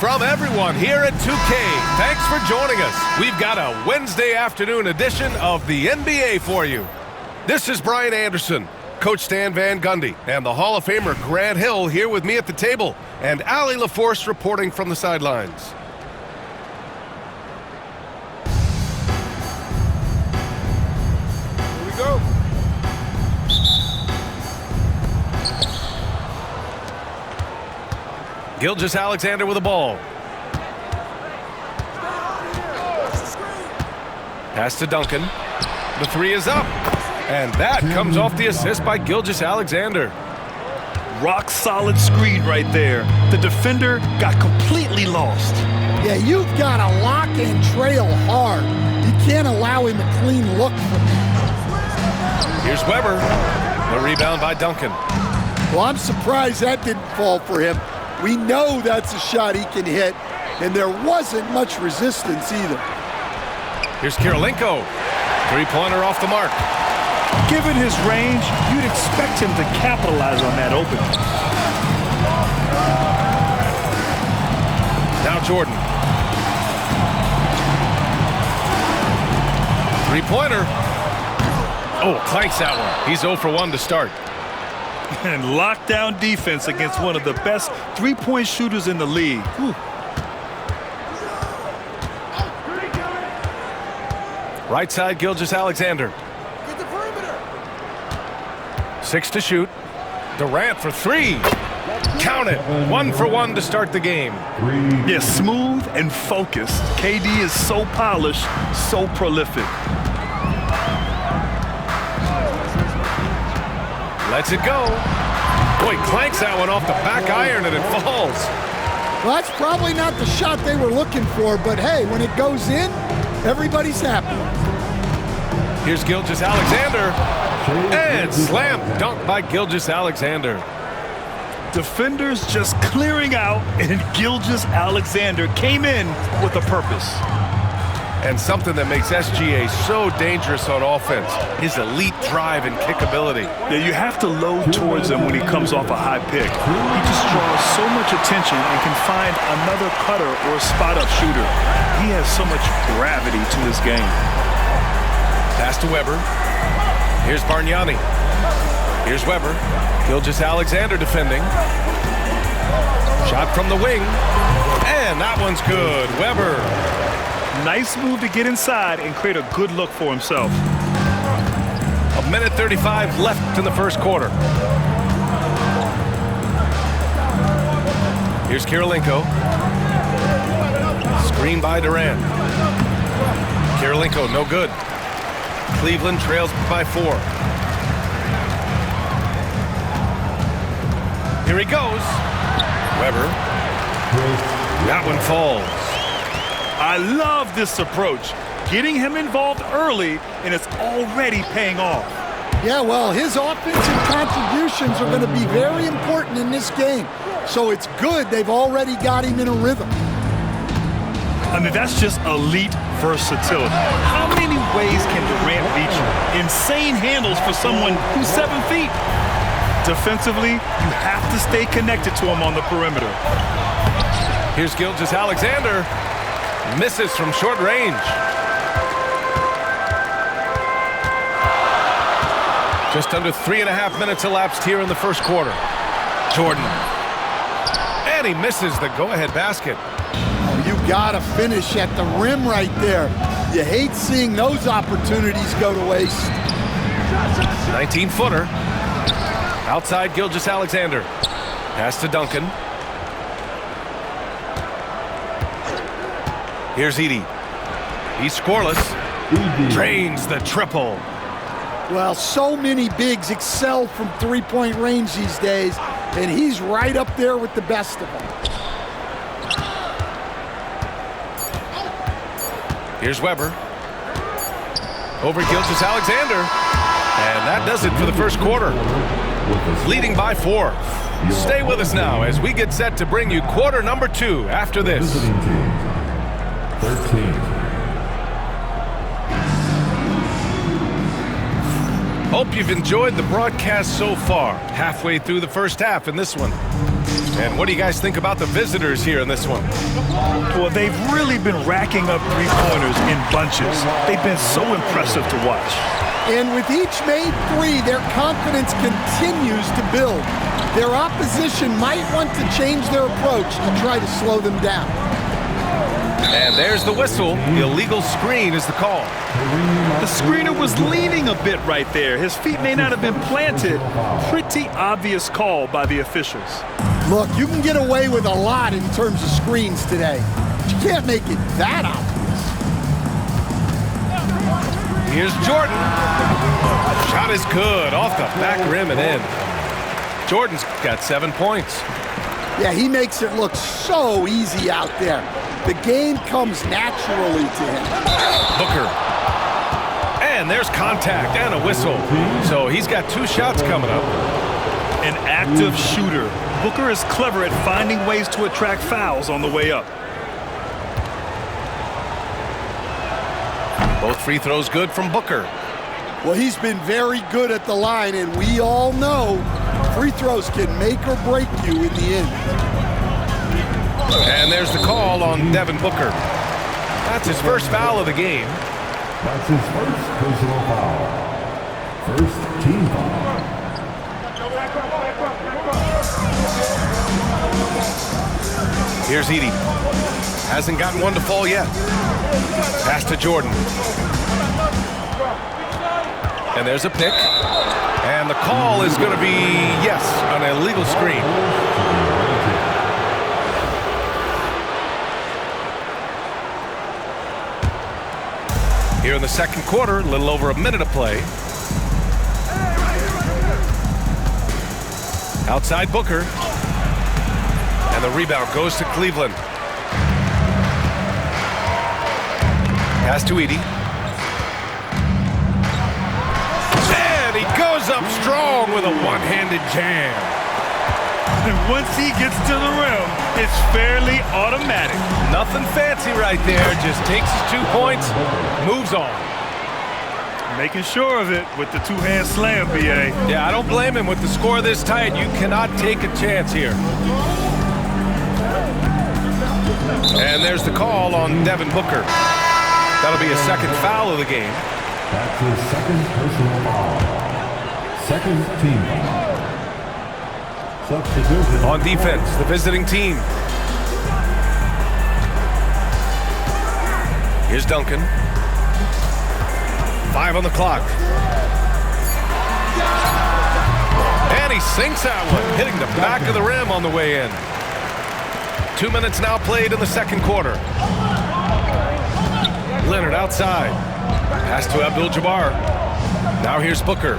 from everyone here at 2K. Thanks for joining us. We've got a Wednesday afternoon edition of the NBA for you. This is Brian Anderson, Coach Stan Van Gundy, and the Hall of Famer Grant Hill here with me at the table, and Allie LaForce reporting from the sidelines. Here we go. Gilgeous-Alexander with the ball. Pass to Duncan. The three is up. And that comes off the assist by Gilgeous-Alexander. Rock solid screen right there. The defender got completely lost. Yeah, you've got to lock and trail hard. You can't allow him a clean look from him. Here's Weber. The rebound by Duncan. Well, I'm surprised that didn't fall for him. We know that's a shot he can hit, and there wasn't much resistance either. Here's Kirilenko. Three-pointer off the mark. Given his range, you'd expect him to capitalize on that opening. Now Jordan. Three-pointer. Oh, clanks that one. He's 0 for 1 to start. And lockdown defense against one of the best three-point shooters in the league. Whew. Right side, Gilgeous-Alexander. 6 to shoot. Durant for 3. Count it. 1 for 1 to start the game. Yeah, smooth and focused. KD is so polished, so prolific. Lets it go. Boy, clanks that one off the back iron and it falls. Well, that's probably not the shot they were looking for, but hey, when it goes in, everybody's happy. Here's Gilgeous-Alexander. And slam dunk by Gilgeous-Alexander. Defenders just clearing out, and Gilgeous-Alexander came in with a purpose. And something that makes SGA so dangerous on offense, his elite drive and kickability. Yeah, you have to load towards him when he comes off a high pick. He just draws so much attention and can find another cutter or a spot-up shooter. He has so much gravity to his game. Pass to Weber. Here's Bargnani. Here's Weber. Gilgeous-Alexander defending. Shot from the wing. And that one's good. Weber. Nice move to get inside and create a good look for himself. 1:35 left in the first quarter. Here's Kirilenko. Screen by Durant. Kirilenko, no good. Cleveland trails by 4. Here he goes. Weber. That one falls. I love this approach. Getting him involved early, and it's already paying off. Yeah, well, his offensive contributions are going to be very important in this game. So it's good they've already got him in a rhythm. I mean, that's just elite versatility. How many ways can Durant beat you? Insane handles for someone who's 7 feet. Defensively, you have to stay connected to him on the perimeter. Here's Gilgeous-Alexander. Misses from short range. Just under 3.5 minutes elapsed here in the first quarter. Jordan. And he misses the go-ahead basket. Oh, you gotta finish at the rim right there. You hate seeing those opportunities go to waste. 19-footer. Outside Gilgeous-Alexander. Pass to Duncan. Here's Edey. He's scoreless. Drains the triple. Well, so many bigs excel from three-point range these days, and he's right up there with the best of them. Here's Weber. Over Gilgeous-Alexander. And that does it for the first quarter. Leading by 4. Stay with us now as we get set to bring you quarter number 2 after this. 13. Hope you've enjoyed the broadcast so far. Halfway through the first half in this one. And what do you guys think about the visitors here in this one? Well, they've really been racking up three-pointers in bunches. They've been so impressive to watch. And with each made three, their confidence continues to build. Their opposition might want to change their approach to try to slow them down. And there's the whistle. The illegal screen is the call. The screener was leaning a bit right there. His feet may not have been planted. Pretty obvious call by the officials. Look, you can get away with a lot in terms of screens today. But you can't make it that obvious. Here's Jordan. Shot is good. Off the back rim and in. Jordan's got 7 points. Yeah, he makes it look so easy out there. The game comes naturally to him. Booker. And there's contact and a whistle. So he's got 2 shots coming up. An active shooter. Booker is clever at finding ways to attract fouls on the way up. Both free throws good from Booker. Well, he's been very good at the line, and we all know free throws can make or break you in the end. And there's the call on Devin Booker. That's his first foul of the game. That's his first personal foul. First team foul. Here's Edey. Hasn't gotten one to fall yet. Pass to Jordan. And there's a pick. And the call is going to be, yes, an illegal screen. Here in the second quarter, a little over a minute of play. Outside Booker. And the rebound goes to Cleveland. Pass to Edey. And he goes up strong with a one-handed jam. And once he gets to the rim, it's fairly automatic. Nothing fancy right there. Just takes his 2 points, moves on. Making sure of it with the two-hand slam, B.A. Yeah, I don't blame him. With the score this tight, you cannot take a chance here. And there's the call on Devin Booker. That'll be a second foul of the game. That's his second personal foul. Second team foul. Substitution. On defense, the visiting team. Here's Duncan. 5 on the clock. And he sinks that one, hitting the back of the rim on the way in. 2 minutes now played in the second quarter. Leonard outside. Pass to Abdul-Jabbar. Now here's Booker.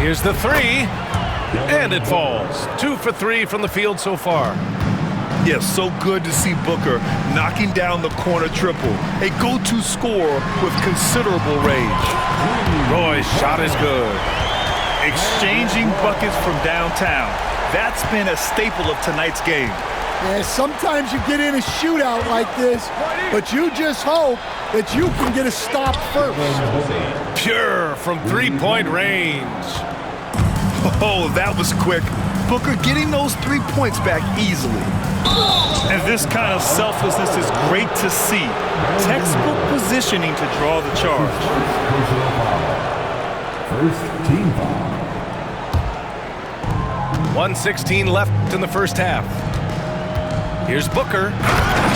Here's the three. And it falls. 2 for 3 from the field so far. Yes, so good to see Booker knocking down the corner triple. A go-to score with considerable range. Roy's shot is good. Exchanging buckets from downtown. That's been a staple of tonight's game. Yeah, sometimes you get in a shootout like this, but you just hope that you can get a stop first. Pure from three-point range. Oh, that was quick. Booker getting those 3 points back easily. And this kind of selflessness is great to see. Textbook positioning to draw the charge. First team foul. 1:16 left in the first half. Here's Booker.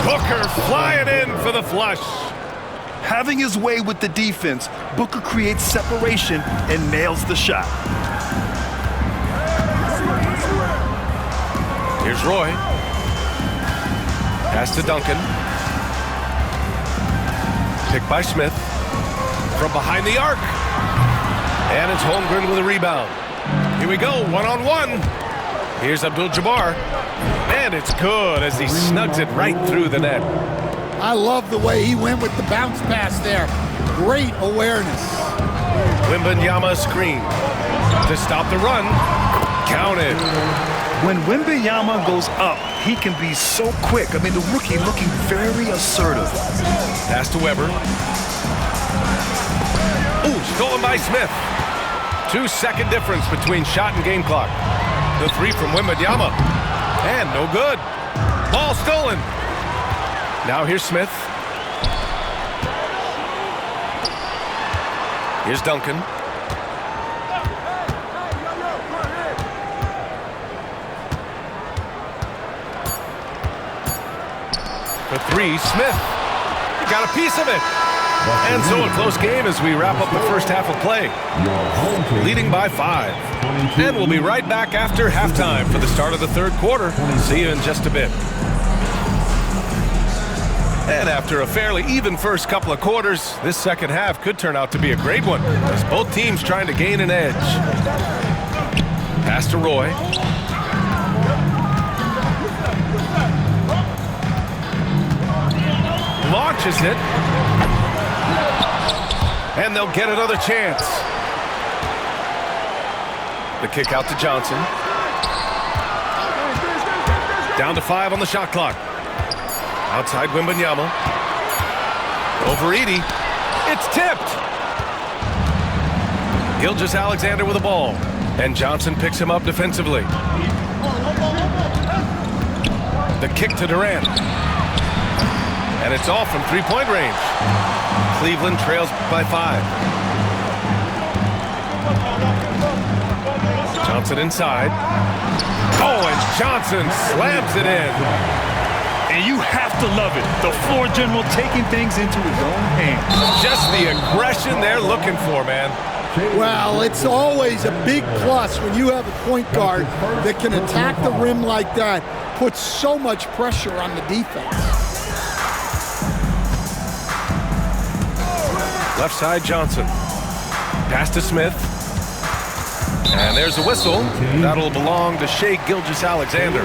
Booker flying in for the flush. Having his way with the defense, Booker creates separation and nails the shot. Here's Roy. Pass to Duncan. Picked by Smith. From behind the arc. And it's Holmgren with a rebound. Here we go, one-on-one. Here's Abdul-Jabbar. And it's good as he snugs it right through the net. I love the way he went with the bounce pass there. Great awareness. Wembanyama screen. To stop the run. Counted. When Wembanyama goes up, he can be so quick. I mean, the rookie looking very assertive. Pass to Weber. Ooh, stolen by Smith. 2-second difference between shot and game clock. The three from Wembanyama. And no good. Ball stolen. Now here's Smith. Here's Duncan. For three, Smith got a piece of it. And so a close game as we wrap up the first half of play. Leading by 5. And we'll be right back after halftime for the start of the third quarter. See you in just a bit. And after a fairly even first couple of quarters, this second half could turn out to be a great one as both teams trying to gain an edge. Pass to Roy. Launches it. And they'll get another chance. The kick out to Johnson. Down to 5 on the shot clock. Outside Wembanyama. Over Edey. It's tipped. Gilgeous-Alexander with the ball. And Johnson picks him up defensively. The kick to Durant. And it's off from three-point range. Cleveland trails by 5. Johnson inside. Oh, and Johnson slams it in. And you have to love it. The floor general taking things into his own hands. Just the aggression they're looking for, man. Well, it's always a big plus when you have a point guard that can attack the rim like that. Puts so much pressure on the defense. Left side, Johnson. Pass to Smith. And there's a whistle. That'll belong to Shai Gilgeous-Alexander.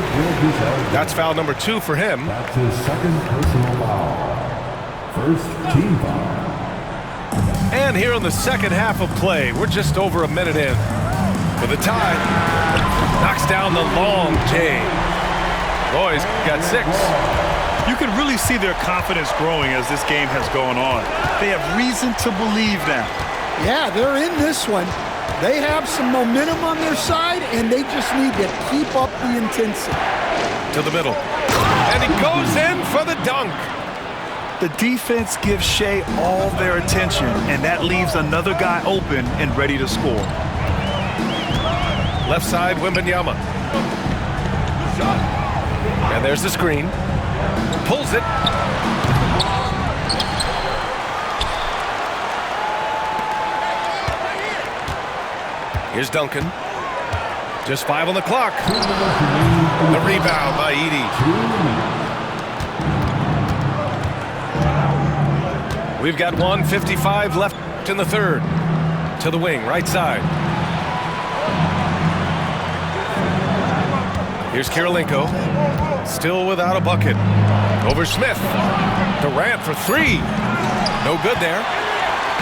That's foul number 2 for him. That's his second personal foul. First team foul. And here in the second half of play, we're just over a minute in. For the tie, knocks down the long J. Boys got 6. You can really see their confidence growing as this game has gone on. They have reason to believe now. Yeah, they're in this one. They have some momentum on their side, and they just need to keep up the intensity. To the middle. And he goes in for the dunk. The defense gives Shai all their attention, and that leaves another guy open and ready to score. Left side, Wembanyama. And there's the screen. Pulls it. Here's Duncan. Just 5 on the clock. The rebound by Edey. We've got 1:55 left in the third. To the wing, right side. Here's Kirilenko. Still without a bucket. Over Smith. Durant for 3. No good there.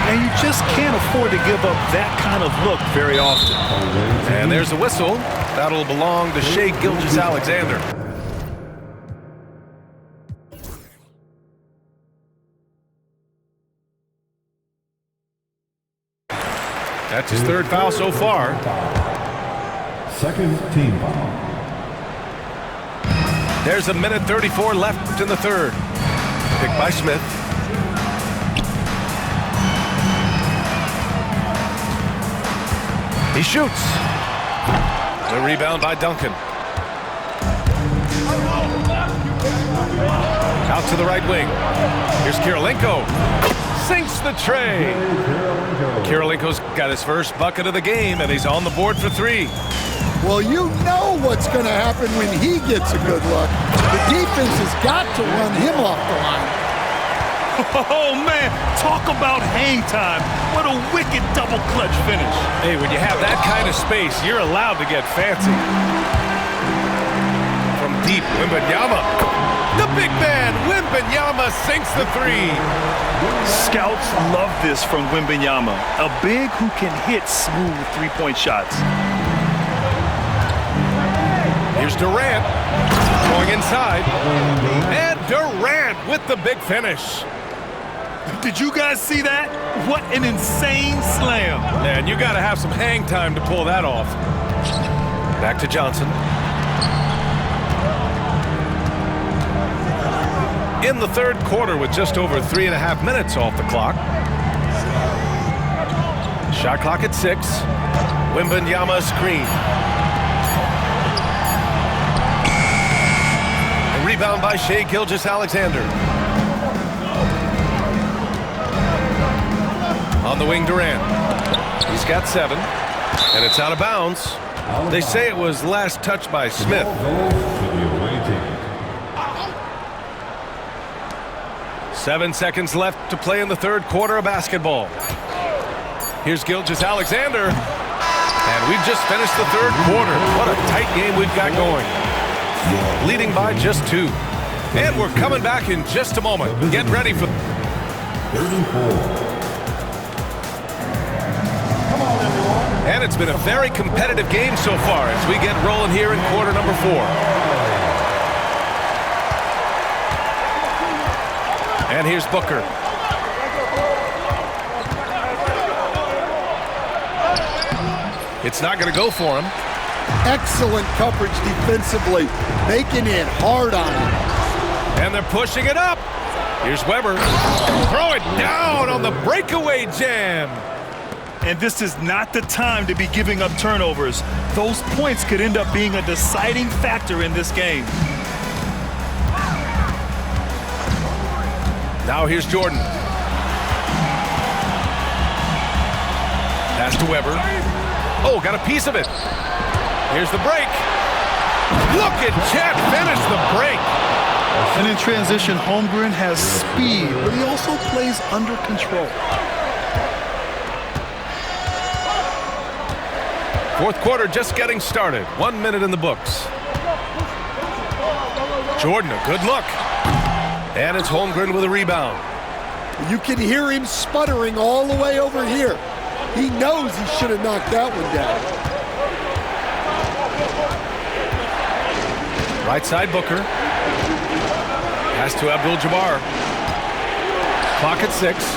And you just can't afford to give up that kind of look very often. And there's the whistle. That'll belong to Shai Gilgeous-Alexander. That's his 3rd foul so far. Second team foul. There's a minute 34 left in the third. Picked by Smith. He shoots. The rebound by Duncan. Out to the right wing. Here's Kirilenko. Sinks the tray. Kirilenko's got his first bucket of the game, and he's on the board for 3. Well, you know what's going to happen when he gets a good look. The defense has got to run him off the line. Oh, man, talk about hang time. What a wicked double clutch finish. Hey, when you have that kind of space, you're allowed to get fancy. From deep, Wembanyama. The big man, Wembanyama, sinks the 3. Scouts love this from Wembanyama, a big who can hit smooth three-point shots. Here's Durant going inside. And Durant with the big finish. Did you guys see that? What an insane slam. Man, you got to have some hang time to pull that off. Back to Johnson. in the third quarter with just over 3.5 minutes off the clock. Shot clock at 6. Wembanyama screen. A rebound by Shai Gilgeous-Alexander. On the wing, Durant. He's got 7, and it's out of bounds. They say it was last touched by Smith. 7 seconds left to play in the third quarter of basketball. Here's Gilgeous-Alexander, and we've just finished the third quarter. What a tight game we've got going. Leading by just 2. And we're coming back in just a moment. Get ready for 34. And it's been a very competitive game so far as we get rolling here in quarter number 4. And here's Booker. It's not going to go for him. Excellent coverage defensively, making it hard on him. And they're pushing it up. Here's Weber. Throw it down on the breakaway jam. And this is not the time to be giving up turnovers. Those points could end up being a deciding factor in this game. Now here's Jordan. Pass to Weber. Oh, got a piece of it. Here's the break. Look at Chet finish the break. And in transition, Holmgren has speed, but he also plays under control. Fourth quarter just getting started. 1 minute in the books. Jordan, a good look. And it's Holmgren with a rebound. You can hear him sputtering all the way over here. He knows he should have knocked that one down. Right side, Booker. Pass to Abdul-Jabbar. Clock at 6.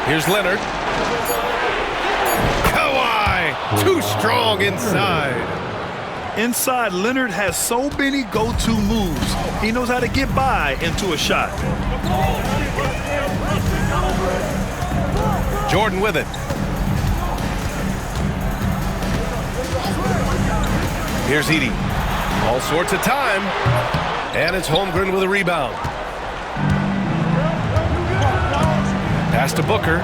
Here's Leonard. Too strong inside. Inside, Leonard has so many go-to moves. He knows how to get by into a shot. Jordan with it. Here's Edey. All sorts of time. And it's Holmgren with a rebound. Pass to Booker.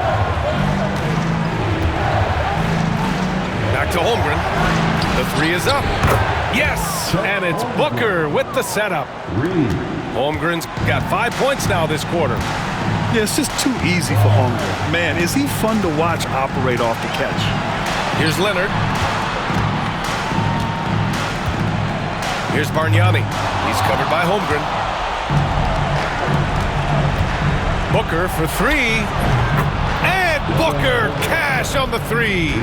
Back to Holmgren. The 3 is up. Yes! And it's Booker with the setup. Holmgren's got 5 points now this quarter. Yeah, it's just too easy for Holmgren. Man, is he fun to watch operate off the catch. Here's Leonard. Here's Bargnani. He's covered by Holmgren. Booker for 3. Booker cash on the 3.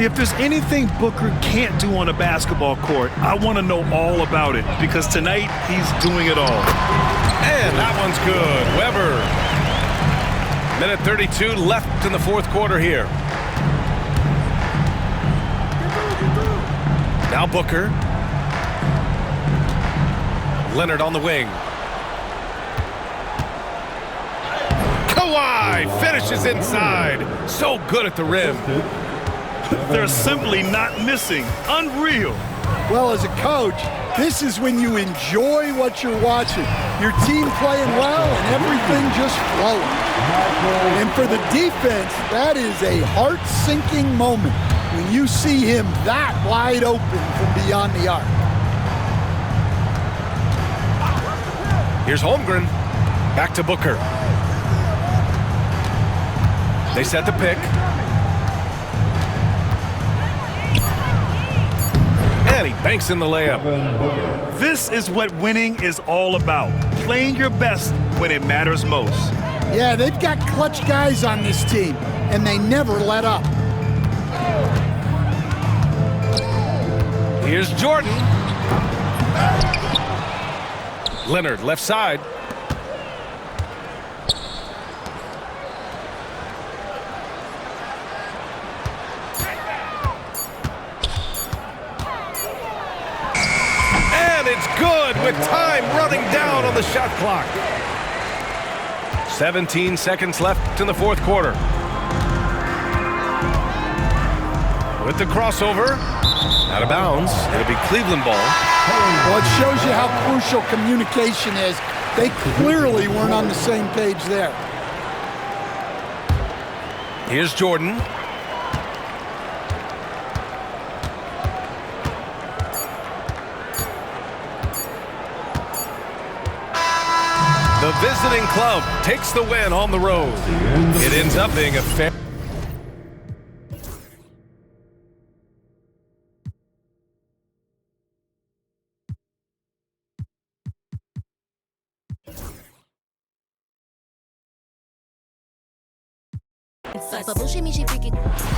If there's anything Booker can't do on a basketball court, I want to know all about it, because tonight he's doing it all. And that one's good. Weber. Minute 32 left in the fourth quarter here. Now Booker. Leonard on the wing. Kawhi finishes inside. So good at the rim. They're simply not missing. Unreal. Well, as a coach, this is when you enjoy what you're watching. Your team playing well and everything just flowing. And for the defense, that is a heart-sinking moment when you see him that wide open from beyond the arc. Here's Holmgren. Back to Booker. They set the pick. And he banks in the layup. This is what winning is all about. Playing your best when it matters most. Yeah, they've got clutch guys on this team, and they never let up. Here's Jordan. Leonard, left side. And it's good. with time running down on the shot clock. 17 seconds left in the fourth quarter. With the crossover, out of bounds. It'll be Cleveland ball. Well, it shows you how crucial communication is. They clearly weren't on the same page there. Here's Jordan. The visiting club takes the win on the road. It ends up being a fair... Bullshit me, she freaking.